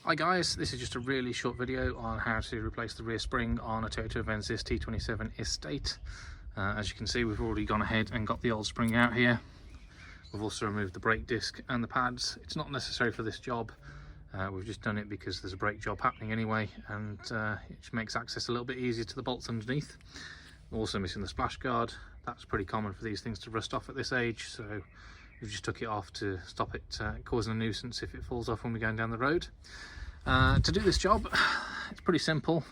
Hi guys, this is just a really short video on how to replace the rear spring on a Toyota Avensis T27 Estate. As you can see, we've already gone ahead and got the old spring out here. We've also removed the brake disc and the pads. It's not necessary for this job. We've just done it because there's a brake job happening anyway, and it just makes access a little bit easier to the bolts underneath. We're also missing the splash guard. That's pretty common for these things to rust off at this age, so we've just took it off to stop it causing a nuisance if it falls off when we're going down the road. To do this job, it's pretty simple,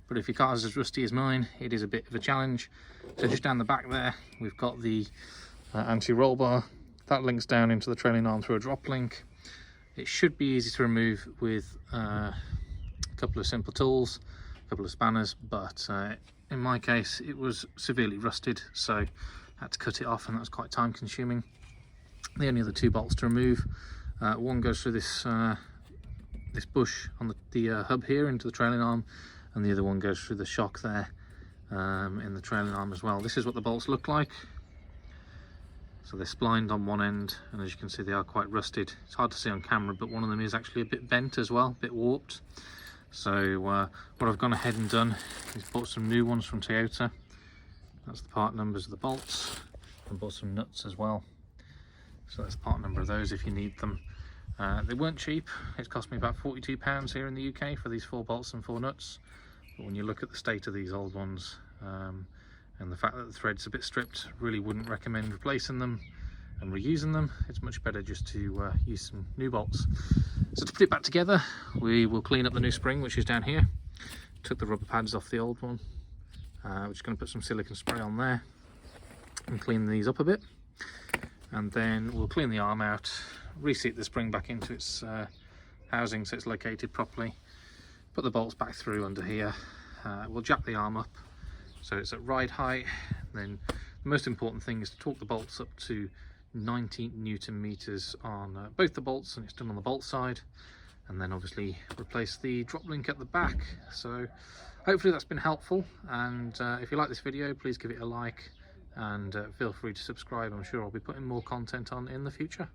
but if your car is as rusty as mine, it is a bit of a challenge. So just down the back there, we've got the anti-roll bar. That links down into the trailing arm through a drop link. It should be easy to remove with a couple of simple tools, a couple of spanners, but in my case, it was severely rusted, so I had to cut it off, and that was quite time consuming. The only other two bolts to remove, one goes through this bush on the hub here into the trailing arm, and the other one goes through the shock there in the trailing arm as well. This is what the bolts look like. So they're splined on one end, and as you can see, they are quite rusted. It's hard to see on camera, but one of them is actually a bit bent as well, a bit warped. So what I've gone ahead and done is bought some new ones from Toyota. That's the part numbers of the bolts, and bought some nuts as well. So that's the part number of those if you need them. They weren't cheap. It's cost me about £42 here in the UK for these 4 bolts and 4 nuts. But when you look at the state of these old ones and the fact that the thread's a bit stripped, really wouldn't recommend replacing them and reusing them. It's much better just to use some new bolts. So to put it back together, we will clean up the new spring, which is down here. Took the rubber pads off the old one. We're just going to put some silicone spray on there and clean these up a bit. And then we'll clean the arm out, reseat the spring back into its housing so it's located properly, put the bolts back through under here. We'll jack the arm up so it's at ride height. Then the most important thing is to torque the bolts up to 90 Newton meters on both the bolts, and it's done on the bolt side. And then obviously replace the drop link at the back. So hopefully that's been helpful, and if you like this video, please give it a like, and feel free to subscribe. I'm sure I'll be putting more content on in the future.